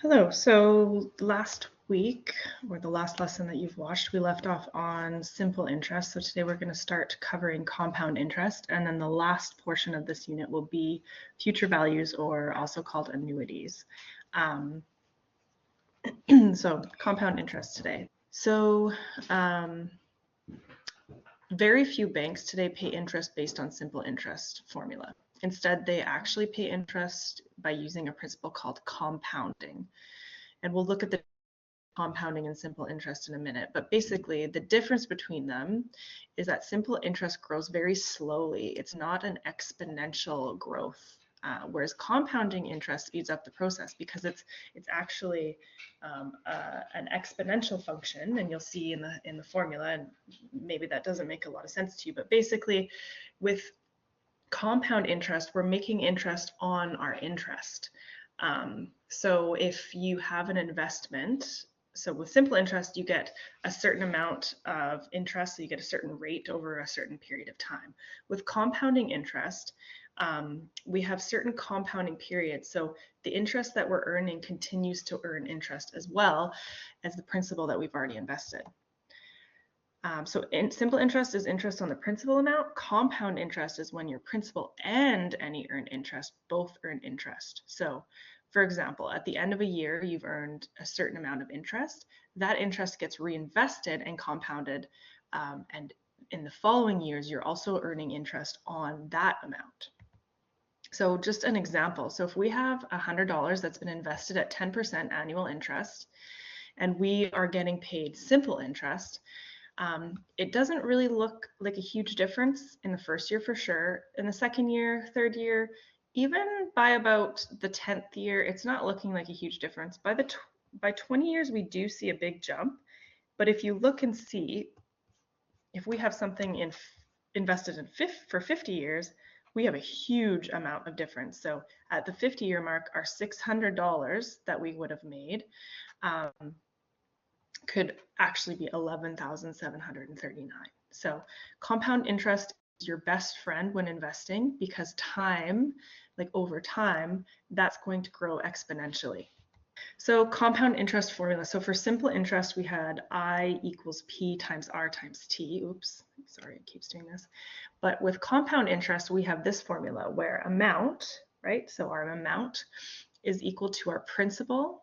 Hello. So last week, or the last lesson that you've watched, we left off on simple interest. So today we're going to start covering compound interest. And then the last portion of this unit will be future values, or also called annuities. So compound interest today. So very few banks today pay interest based on simple interest formula. Instead, they actually pay interest by using a principle called compounding. And we'll look at the compounding and simple interest in a minute, but basically the difference between them is that simple interest grows very slowly. It's not an exponential growth, whereas compounding interest speeds up the process because it's actually an exponential function, and you'll see in the formula, and maybe that doesn't make a lot of sense to you, but basically with compound interest, we're making interest on our interest. So if you have an investment, so with simple interest, you get a certain amount of interest, so you get a certain rate over a certain period of time. With compounding interest, we have certain compounding periods. So the interest that we're earning continues to earn interest as well as the principal that we've already invested. So simple interest is interest on the principal amount. Compound interest is when your principal and any earned interest both earn interest. So for example, at the end of a year, you've earned a certain amount of interest. That interest gets reinvested and compounded. And in the following years, you're also earning interest on that amount. So just an example. So if we have $100 that's been invested at 10% annual interest, and we are getting paid simple interest, it doesn't really look like a huge difference in the first year for sure. In the second year, third year, even by about the 10th year, it's not looking like a huge difference. By 20 years, we do see a big jump. But if you look and see, if we have something invested in for 50 years, we have a huge amount of difference. So at the 50-year mark, our $600 that we would have made could actually be 11,739. So compound interest is your best friend when investing because time, like over time, that's going to grow exponentially. So compound interest formula. So for simple interest, we had I equals P times R times T. Oops, sorry, it keeps doing this. But with compound interest, we have this formula where amount, right? So our amount is equal to our principal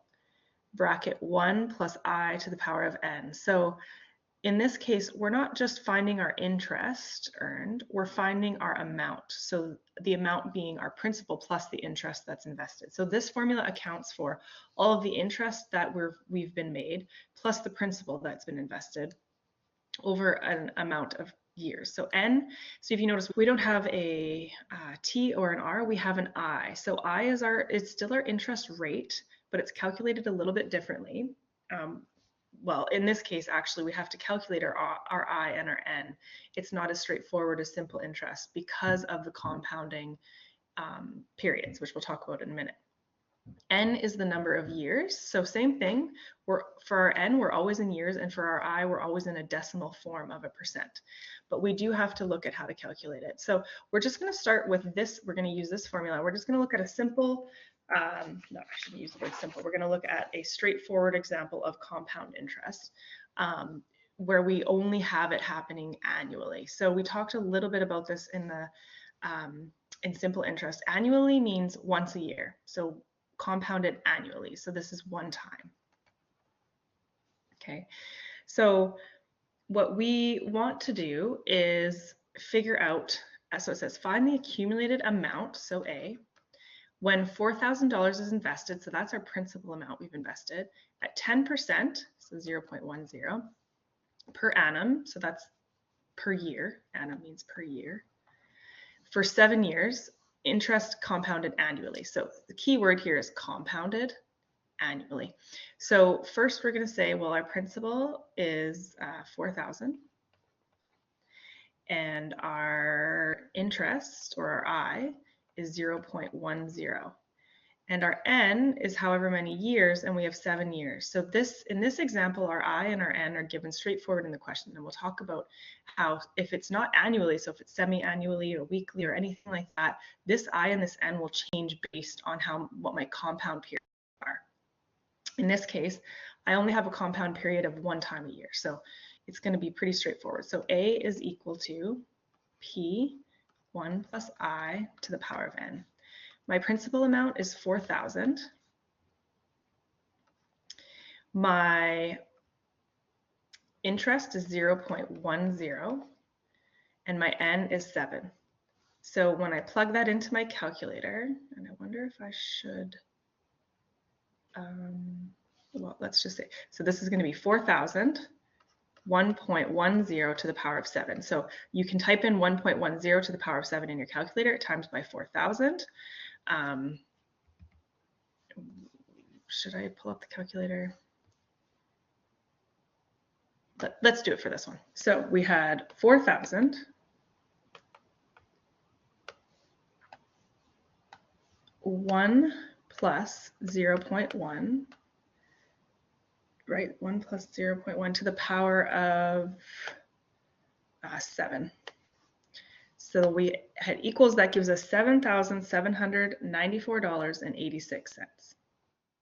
bracket 1 plus I to the power of n. So in this case, we're not just finding our interest earned, we're finding our amount. So the amount being our principal plus the interest that's invested. So this formula accounts for all of the interest that we've been made plus the principal that's been invested over an amount of years. So n, so if you notice, we don't have a T or an R, we have an I. So I is it's still our interest rate, but it's calculated a little bit differently. Well, in this case, actually, we have to calculate our I and our N. It's not as straightforward as simple interest because of the compounding periods, which we'll talk about in a minute. N is the number of years. So same thing, for our N, we're always in years, and for our I, we're always in a decimal form of a percent. But we do have to look at how to calculate it. So we're just going to start with this. We're going to use this formula. We're just going to look at a simple, no, I shouldn't use the word simple. We're going to look at a straightforward example of compound interest where we only have it happening annually. So we talked a little bit about this in simple interest. Annually means once a year. So compounded annually. So this is one time. Okay, so what we want to do is figure out, so it says find the accumulated amount, so A, when $4,000 is invested, so that's our principal amount we've invested, at 10%, so 0.10, per annum, so that's per year, annum means per year, for 7 years, interest compounded annually. So the key word here is compounded annually. So first we're going to say, well, our principal is 4,000 and our interest, or our I, is 0.10. And our N is however many years, and we have 7 years. So in this example, our I and our N are given straightforward in the question, and we'll talk about how if it's not annually, so if it's semi-annually or weekly or anything like that, this I and this N will change based on what my compound periods are. In this case, I only have a compound period of 1 time a year. So it's going to be pretty straightforward. So A is equal to P1 plus I to the power of n. My principal amount is 4,000. My interest is 0.10, and my n is 7. So when I plug that into my calculator, and I wonder if I should, well, let's just say, so this is going to be 4,000, 1.10 to the power of 7. So you can type in 1.10 to the power of 7 in your calculator times by 4,000. Should I pull up the calculator? Let's do it for this one. So we had 4,000 1 plus 0.1, right? 1 plus 0.1 to the power of 7. So we had equals, that gives us $7,794.86.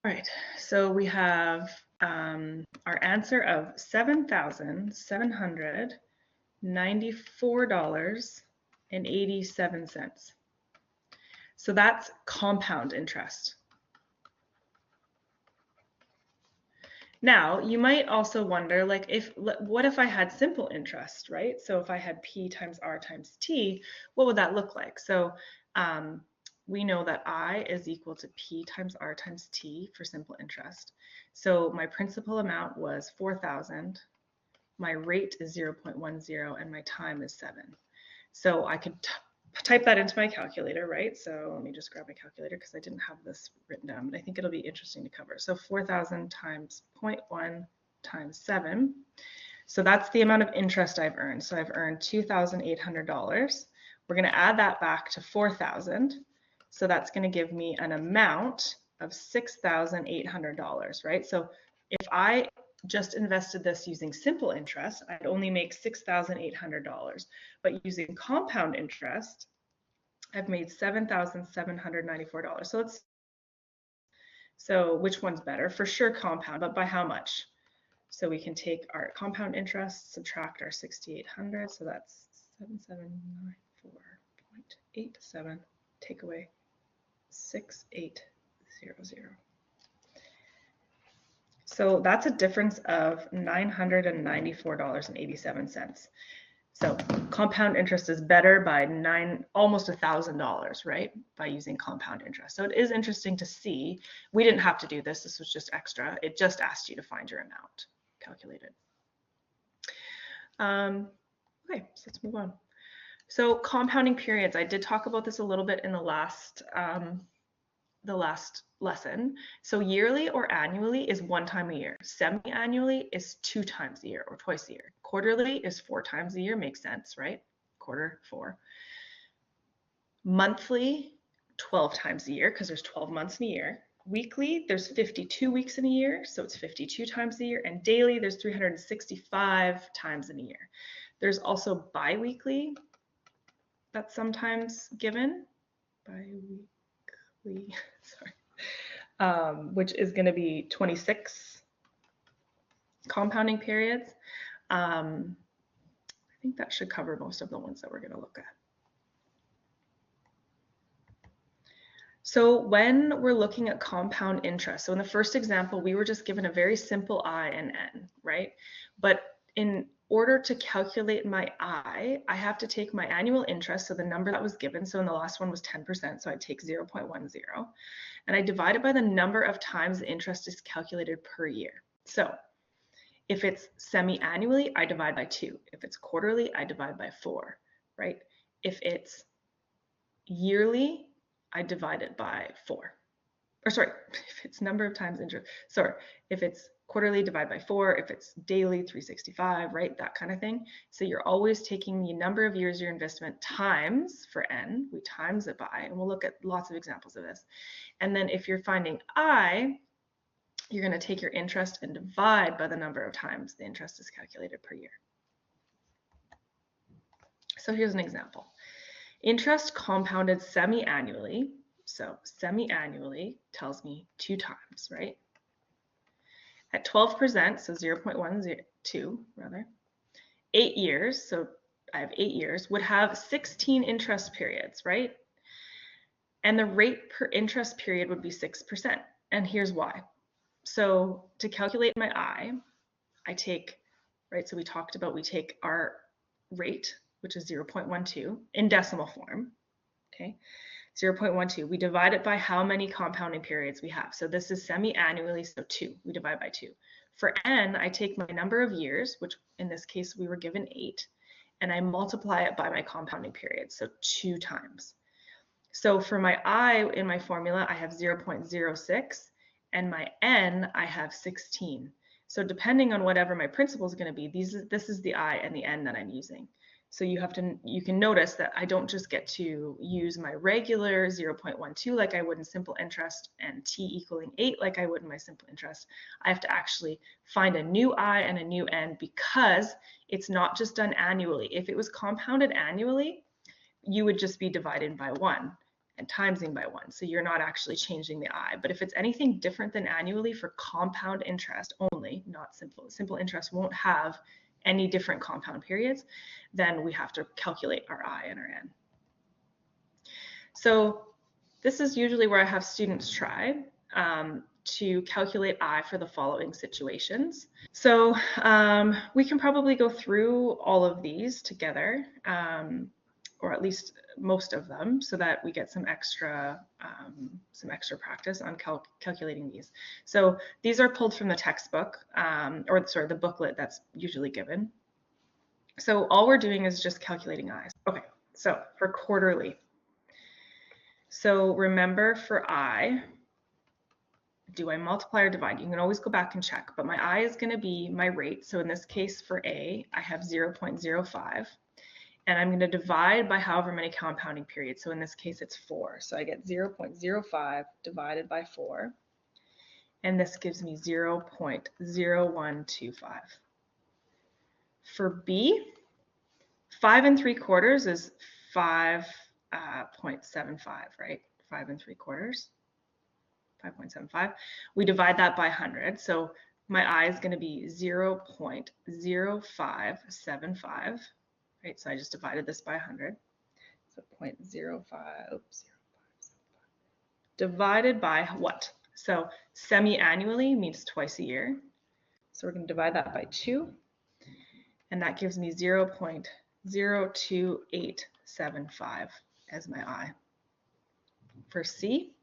All right, so we have our answer of $7,794.87. So that's compound interest. Now, you might also wonder, like, what if I had simple interest, right? So if I had P times R times T, what would that look like? So we know that I is equal to P times R times T for simple interest. So my principal amount was 4,000, my rate is 0.10, and my time is 7. So I could type that into my calculator, right? So let me just grab my calculator because I didn't have this written down, but I think it'll be interesting to cover. So 4,000 times 0.1 times 7. So that's the amount of interest I've earned. So I've earned $2,800. We're going to add that back to 4,000. So that's going to give me an amount of $6,800, right? So if I just invested this using simple interest, I'd only make $6,800. But using compound interest, I've made $7,794. So which one's better? For sure compound, but by how much? So we can take our compound interest, subtract our 6,800, so that's 7,794.87, take away 6,800. So that's a difference of $994.87. So compound interest is better by almost $1,000, right? By using compound interest. So it is interesting to see. We didn't have to do this. This was just extra. It just asked you to find your amount calculated. Okay, so let's move on. So compounding periods. I did talk about this a little bit in the last lesson. So yearly or annually is 1 time a year. Semi-annually is 2 times a year or twice a year. Quarterly is 4 times a year, makes sense, right? Quarter 4. Monthly, 12 times a year because there's 12 months in a year. Weekly, there's 52 weeks in a year, so it's 52 times a year. And daily, there's 365 times in a year. There's also bi-weekly that's sometimes given. Bi-weekly, sorry. Which is going to be 26 compounding periods. I think that should cover most of the ones that we're going to look at. So when we're looking at compound interest, so in the first example, we were just given a very simple I and N, right? But in order to calculate my I have to take my annual interest, so the number that was given, so in the last one was 10%, so I'd take 0.10, and I divide it by the number of times the interest is calculated per year. So if it's semi-annually, I divide by 2. If it's quarterly, I divide by 4, right? If it's yearly, I divide it by 4. Or sorry, if it's number of times interest, sorry, if it's quarterly, divide by 4. If it's daily, 365, right? That kind of thing. So you're always taking the number of years your investment times for N, we times it by, and we'll look at lots of examples of this. And then if you're finding I, you're going to take your interest and divide by the number of times the interest is calculated per year. So here's an example. Interest compounded semi-annually. So semi-annually tells me 2 times, right? At 12%, so 0.12 rather, 8 years, so I have 8 years, would have 16 interest periods, right? And the rate per interest period would be 6%. And here's why. So to calculate my I take, right, so we talked about we take our rate, which is 0.12 in decimal form, okay? 0.12, we divide it by how many compounding periods we have. So this is semi-annually, so 2, we divide by 2. For n, I take my number of years, which in this case we were given 8, and I multiply it by my compounding period, so 2 times. So for my I in my formula, I have 0.06, and my n, I have 16. So depending on whatever my principal is going to be, this is the I and the n that I'm using. So you can notice that I don't just get to use my regular 0.12 like I would in simple interest and t equaling 8 like I would in my simple interest. I have to actually find a new I and a new n because it's not just done annually. If it was compounded annually, you would just be dividing by 1 and timesing by 1. So you're not actually changing the I. But if it's anything different than annually for compound interest only, not simple interest won't have any different compound periods, then we have to calculate our I and our n. So this is usually where I have students try to calculate I for the following situations. So we can probably go through all of these together, or at least most of them, so that we get some extra practice on calculating these. So these are pulled from the textbook, or sorry, the booklet that's usually given. So all we're doing is just calculating I's. Okay, so for quarterly. So remember for I, do I multiply or divide? You can always go back and check, but my I is going to be my rate. So in this case for A, I have 0.05. And I'm going to divide by however many compounding periods. So in this case, it's 4. So I get 0.05 divided by 4. And this gives me 0.0125. For B, 5 3/4 is 5.75, right? 5 3/4, 5.75. We divide that by 100. So my I is going to be 0.0575. Right, so I just divided this by 100. So 0.05, divided by what? So semi-annually means twice a year. So we're going to divide that by 2, and that gives me 0.02875 as my I. For C,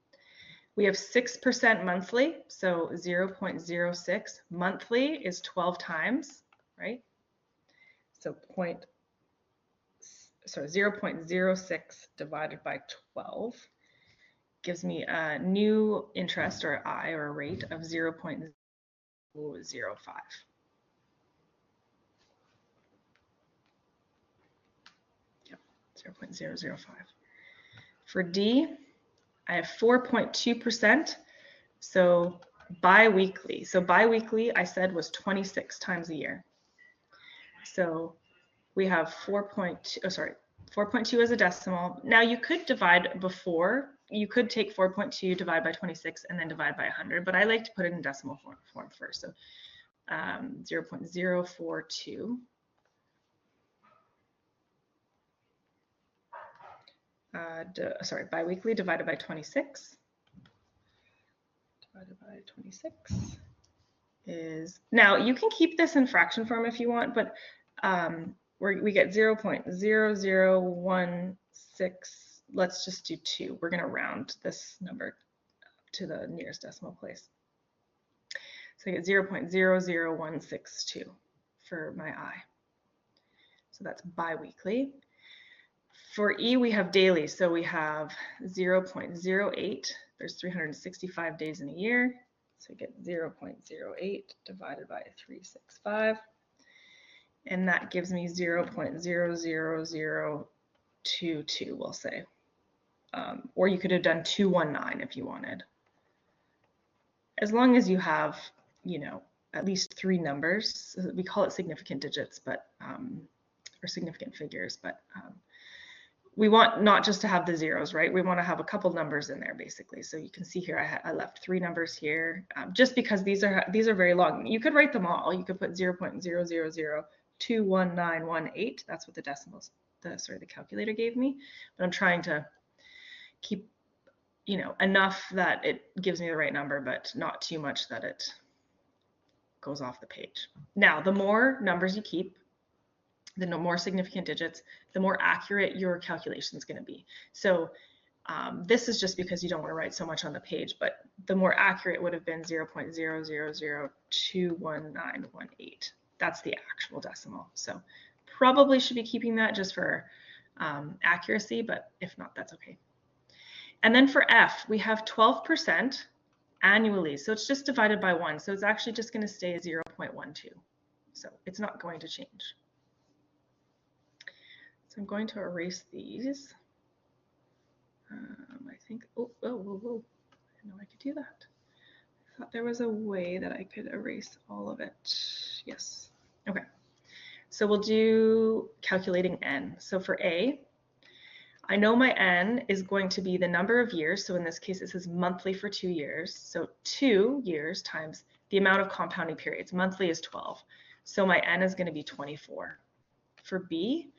we have 6% monthly, so 0.06 monthly is 12 times, right? So 0.06 divided by 12 gives me a new interest, or I, or a rate of 0.005. Yep, 0.005. For D, I have 4.2%, so bi-weekly. So bi-weekly, I said, was 26 times a year. So we have 4.2 as a decimal. Now you could divide before. You could take 4.2, divide by 26, and then divide by 100, but I like to put it in decimal form first. So 0.042. Biweekly divided by 26. Divided by 26 is, now you can keep this in fraction form if you want, but we get 0.0016. Let's just do 2. We're going to round this number to the nearest decimal place. So I get 0.00162 for my I. So that's biweekly. For E, we have daily. So we have 0.08. There's 365 days in a year. So we get 0.08 divided by 365. And that gives me 0.00022, we'll say. Or you could have done 219 if you wanted. As long as you have, at least 3 numbers. We call it significant digits, but or significant figures, but we want not just to have the zeros, right? We want to have a couple numbers in there basically. So you can see here, I left 3 numbers here just because these are very long. You could write them all. You could put 0.000219118. That's what the decimals, the calculator gave me. But I'm trying to keep, you know, enough that it gives me the right number, but not too much that it goes off the page. Now, the more numbers you keep, the more significant digits, the more accurate your calculation is going to be. So this is just because you don't want to write so much on the page, but the more accurate would have been 0.000219118. That's the actual decimal. So probably should be keeping that just for accuracy, but if not, that's okay. And then for F, we have 12% annually. So it's just divided by 1. So it's actually just going to stay 0.12. So it's not going to change. So I'm going to erase these. I think, whoa. I didn't know I could do that. I thought there was a way that I could erase all of it. Yes. Okay. So we'll do calculating N. So for A, I know my N is going to be the number of years. So in this case, it says monthly for 2 years. So 2 years times the amount of compounding periods. Monthly is 12. So my N is going to be 24. For B,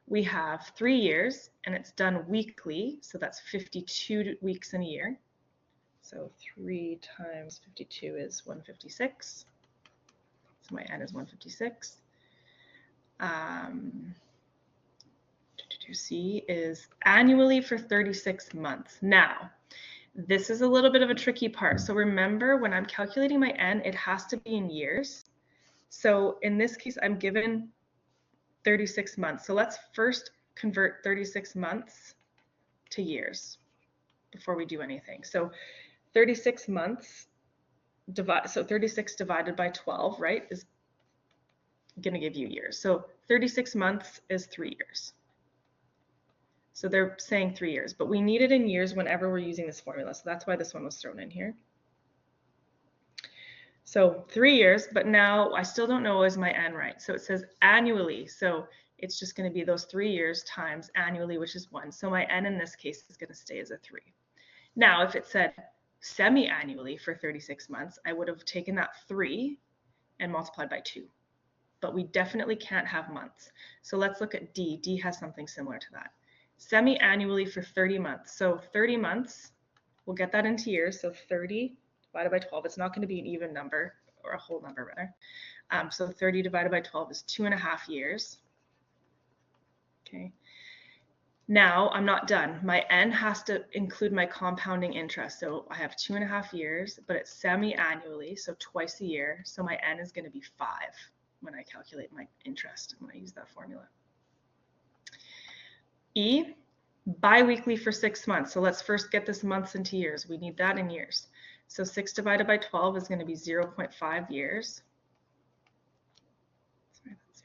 we have 3 years and it's done weekly. So that's 52 weeks in a year. So 3 times 52 is 156. So my N is 156. C is annually for 36 months. Now, this is a little bit of a tricky part. So remember, when I'm calculating my N, it has to be in years. So in this case, I'm given 36 months. So let's first convert 36 months to years before we do anything. So 36 months, so 36 divided by 12, right, is going to give you years. So 36 months is 3 years. So they're saying 3 years, but we need it in years whenever we're using this formula. So that's why this one was thrown in here. So 3 years, but now I still don't know is my N right. So it says annually. So it's just going to be those 3 years times annually, which is 1. So my N in this case is going to stay as a 3. Now, if it said semi-annually for 36 months, I would have taken that 3 and multiplied by 2. But we definitely can't have months. So let's look at D. D has something similar to that. Semi-annually for 30 months. So 30 months, we'll get that into years. So 30 divided by 12, it's not going to be an even number, or a whole number rather. So 30 divided by 12 is 2.5 years. Okay. Now I'm not done. My N has to include my compounding interest. So I have 2.5 years, but it's semi-annually, so twice a year. So my N is going to be 5 when I calculate my interest, when I use that formula. E, biweekly for 6 months. So let's first get this months into years. We need that in years. So 6 divided by 12 is going to be 0.5 years. Sorry, that's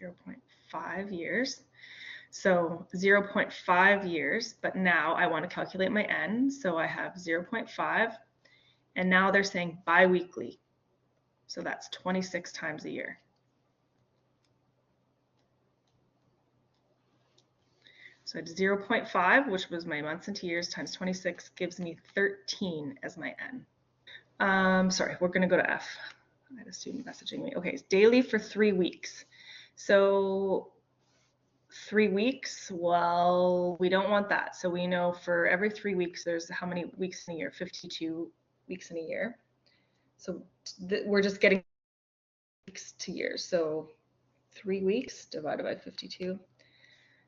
0.5 years. So 0.5 years, but now I want to calculate my N. So I have 0.5, and now they're saying biweekly. So that's 26 times a year. So it's 0.5, which was my months into years, times 26 gives me 13 as my N. Sorry, we're going to go to F. I had a student messaging me. Okay, it's daily for 3 weeks. So 3 weeks, well, we don't want that. So we know for every 3 weeks, there's how many weeks in a year? 52 weeks in a year. So we're just getting weeks to years. So 3 weeks divided by 52.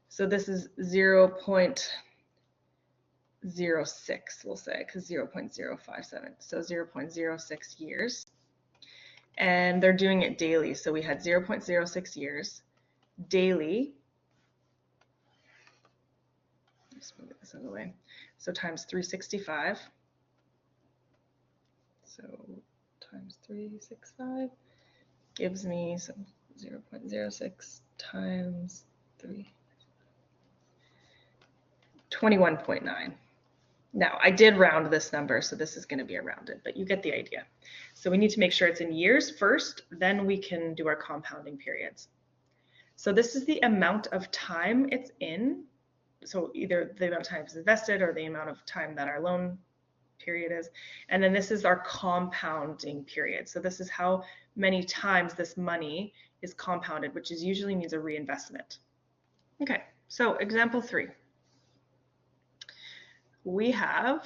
So this is 0.06, we'll say, because 0.057. So 0.06 years. And they're doing it daily. So we had 0.06 years daily. Let's move this out of the way. So times 365. So times 365 gives me some 0.06 times 3. 21.9. Now, I did round this number, so this is going to be rounded, but you get the idea. So we need to make sure it's in years first, then we can do our compounding periods. So this is the amount of time it's in so either the amount of time is invested or the amount of time that our loan period is. And then this is our compounding period. So this is how many times this money is compounded, which is usually means a reinvestment. Okay, so example 3. We have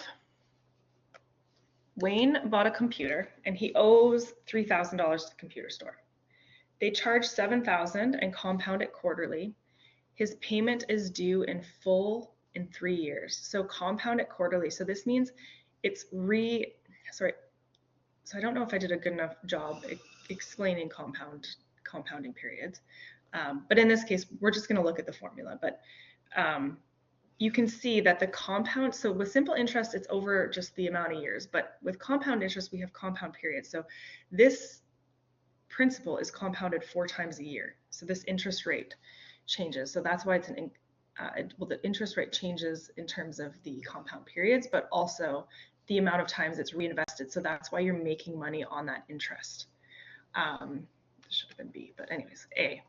Wayne bought a computer and he owes $3,000 to the computer store. They charge $7,000 and compound it quarterly. His payment is due in full in 3 years. So compound it quarterly. So this means it's so I don't know if I did a good enough job explaining compounding periods. But in this case, we're just going to look at the formula. But you can see that the compound, so with simple interest, it's over just the amount of years. But with compound interest, we have compound periods. So this principal is compounded 4 times a year. So this interest rate changes. So that's why it's the interest rate changes in terms of the compound periods, but also the amount of times it's reinvested. So that's why you're making money on that interest. This should have been B, but anyways, A.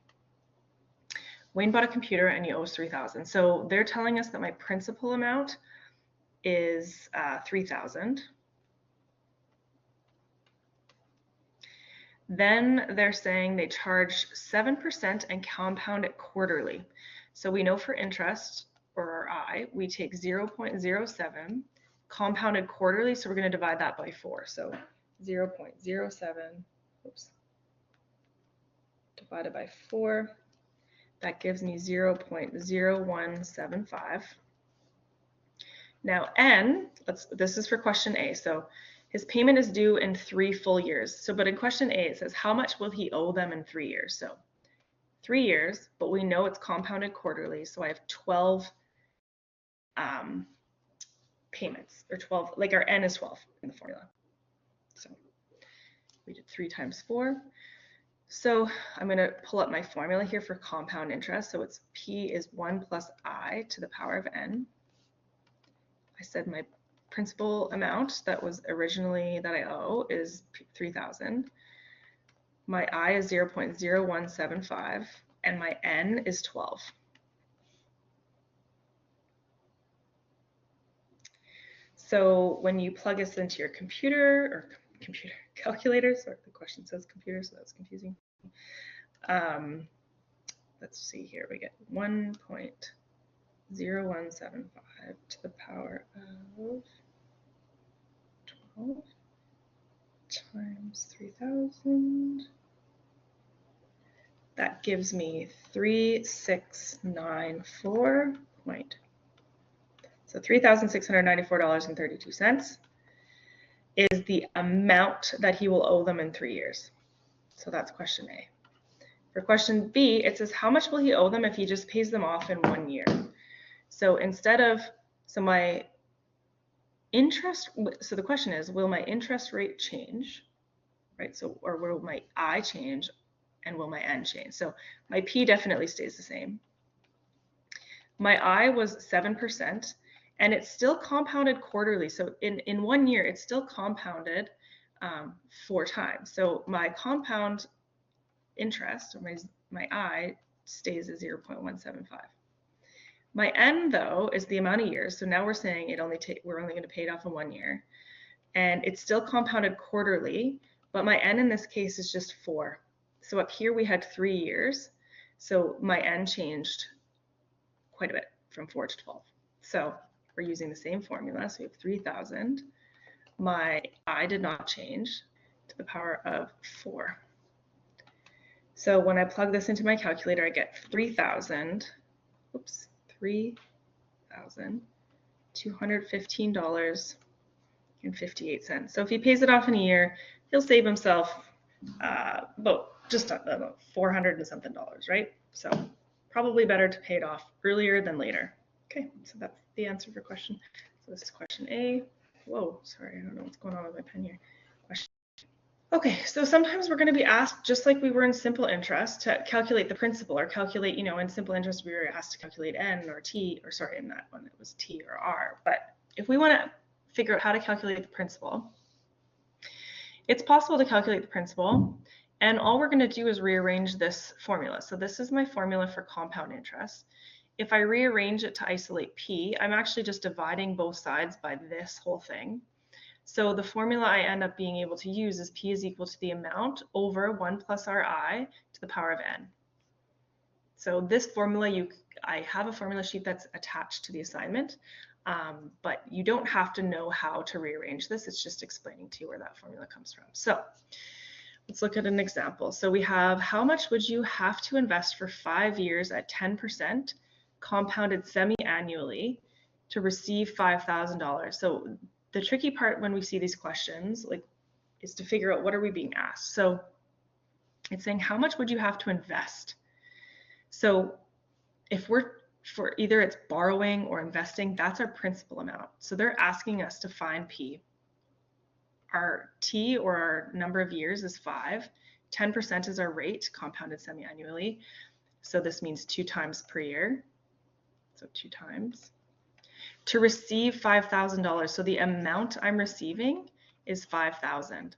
Wayne bought a computer and he owes $3,000. So they're telling us that my principal amount is $3,000. Then they're saying they charge 7% and compound it quarterly. So we know for interest, or our I, we take 0.07 compounded quarterly. So we're going to divide that by 4. So 0.07, oops, divided by 4. That gives me 0.0175. Now N, this is for question A. So his payment is due in 3 full years. So, but in question A, it says, how much will he owe them in 3 years? So 3 years, but we know it's compounded quarterly. So I have 12 payments, or 12, like our N is 12 in the formula. So we did 3 times 4. So I'm going to pull up my formula here for compound interest. So it's P is 1 plus I to the power of N. I said my principal amount that was originally that I owe is 3,000. My I is 0.0175 and my N is 12. So when you plug this into your computer calculator, sorry, the question says computer, so that's confusing. Let's see here, we get 1.0175 to the power of 12 times 3,000. That gives me 3,694. So $3,694.32 is the amount that he will owe them in 3 years. So that's question A. For question B, it says, how much will he owe them if he just pays them off in 1 year? So instead of, so my interest, so the question is, will my interest rate change, right? So, or will my I change and will my N change? So my P definitely stays the same. My I was 7%. And it's still compounded quarterly. So in 1 year, it's still compounded 4 times. So my compound interest, or my I, stays at 0.175. My N, though, is the amount of years. So now we're saying we're only going to pay it off in 1 year. And it's still compounded quarterly, but my N in this case is just 4. So up here we had 3 years. So my N changed quite a bit from 4 to 12. So we're using the same formula, so we have 3,000. My I did not change to the power of 4. So when I plug this into my calculator, I get $3,215.58. So if he pays it off in a year, he'll save himself about $400 and something, right? So probably better to pay it off earlier than later. Okay, so that's the answer for question. So this is question A. Whoa, sorry, I don't know what's going on with my pen here. Question. Okay, so sometimes we're going to be asked, just like we were in simple interest, to calculate the principal, or calculate, in simple interest we were asked to calculate N or T, or sorry, in that one it was T or R. But if we want to figure out how to calculate the principal, it's possible to calculate the principal, and all we're going to do is rearrange this formula. So this is my formula for compound interest. if I rearrange it to isolate P, I'm actually just dividing both sides by this whole thing. So the formula I end up being able to use is P is equal to the amount over 1 plus Ri to the power of n. So this formula, I have a formula sheet that's attached to the assignment, but you don't have to know how to rearrange this. It's just explaining to you where that formula comes from. So let's look at an example. So we have, how much would you have to invest for 5 years at 10% compounded semi-annually to receive $5,000? So the tricky part when we see these questions, is to figure out what are we being asked. So it's saying, how much would you have to invest? So if we're, for either it's borrowing or investing, that's our principal amount. So they're asking us to find P. Our T, or our number of years, is 5. 10% is our rate, compounded semi-annually. So this means 2 times per year. So 2 times. To receive $5,000, so the amount I'm receiving is 5,000.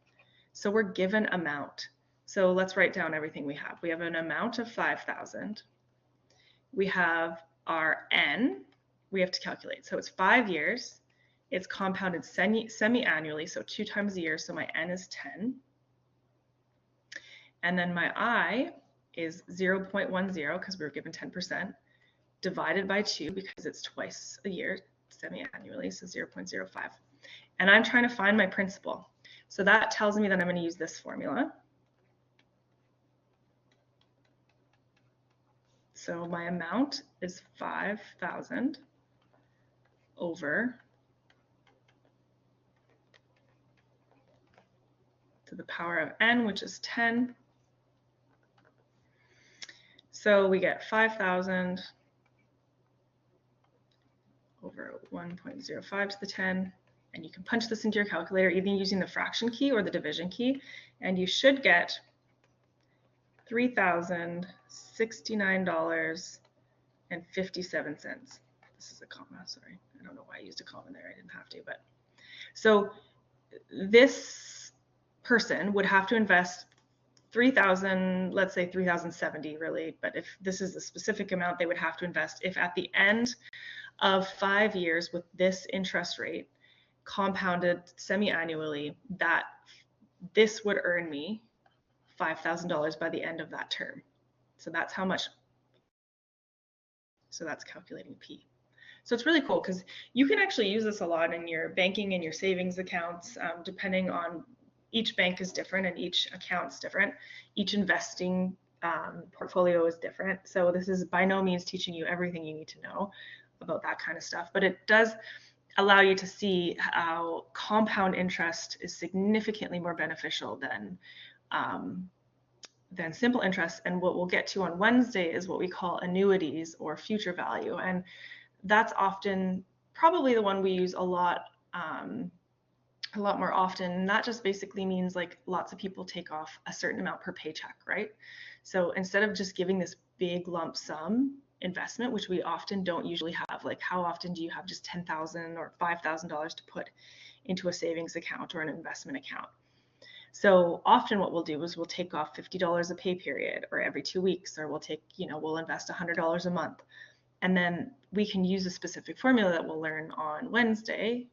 So we're given amount. So let's write down everything we have. We have an amount of 5,000. We have our N, we have to calculate. So it's 5 years. It's compounded semi-annually, so 2 times a year, so my N is 10. And then my I is 0.10, because we were given 10%, divided by 2, because it's twice a year, semi-annually, so 0.05. And I'm trying to find my principal. So that tells me that I'm going to use this formula. So my amount is 5,000 over to the power of n, which is 10. So we get 5,000 over 1.05 to the 10. And you can punch this into your calculator either using the fraction key or the division key. And you should get $3,069.57. This is a comma, sorry. I don't know why I used a comma there. I didn't have to, but. So this person would have to invest 3,000, let's say 3,070 really, but if this is the specific amount they would have to invest, if at the end of 5 years with this interest rate, compounded semi-annually, that this would earn me $5,000 by the end of that term. So that's how much, so that's calculating P. So it's really cool because you can actually use this a lot in your banking and your savings accounts, depending on, each bank is different and each account's different. Each investing portfolio is different. So this is by no means teaching you everything you need to know about that kind of stuff, but it does allow you to see how compound interest is significantly more beneficial than simple interest. And what we'll get to on Wednesday is what we call annuities or future value. And that's often probably the one we use a lot more often. And that just basically means like lots of people take off a certain amount per paycheck, right? So instead of just giving this big lump sum investment, which we often don't usually have, like how often do you have just $10,000 or $5,000 to put into a savings account or an investment account? So often what we'll do is we'll take off $50 a pay period, or every 2 weeks, or we'll invest $100 a month. And then we can use a specific formula that we'll learn on Wednesday,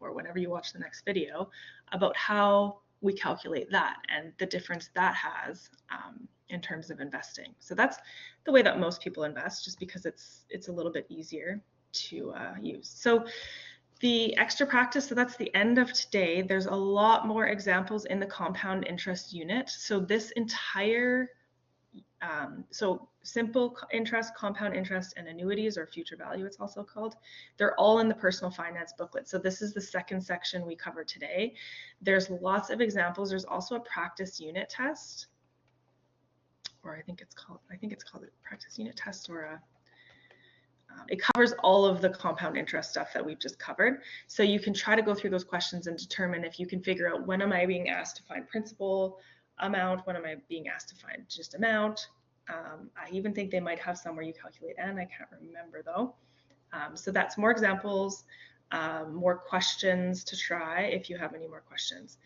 or whenever you watch the next video, about how we calculate that and the difference that has in terms of investing. So that's the way that most people invest, just because it's a little bit easier to use. So the extra practice, so that's the end of today. There's a lot more examples in the compound interest unit. So this entire, so simple interest, compound interest, and annuities, or future value it's also called, they're all in the personal finance booklet. So this is the second section we covered today. There's lots of examples. There's also a practice unit test, or I think it's called a practice unit test, or it covers all of the compound interest stuff that we've just covered. So you can try to go through those questions and determine if you can figure out, when am I being asked to find principal amount, when am I being asked to find just amount. I even think they might have some where you calculate N, I can't remember though. So that's more examples, more questions to try if you have any more questions.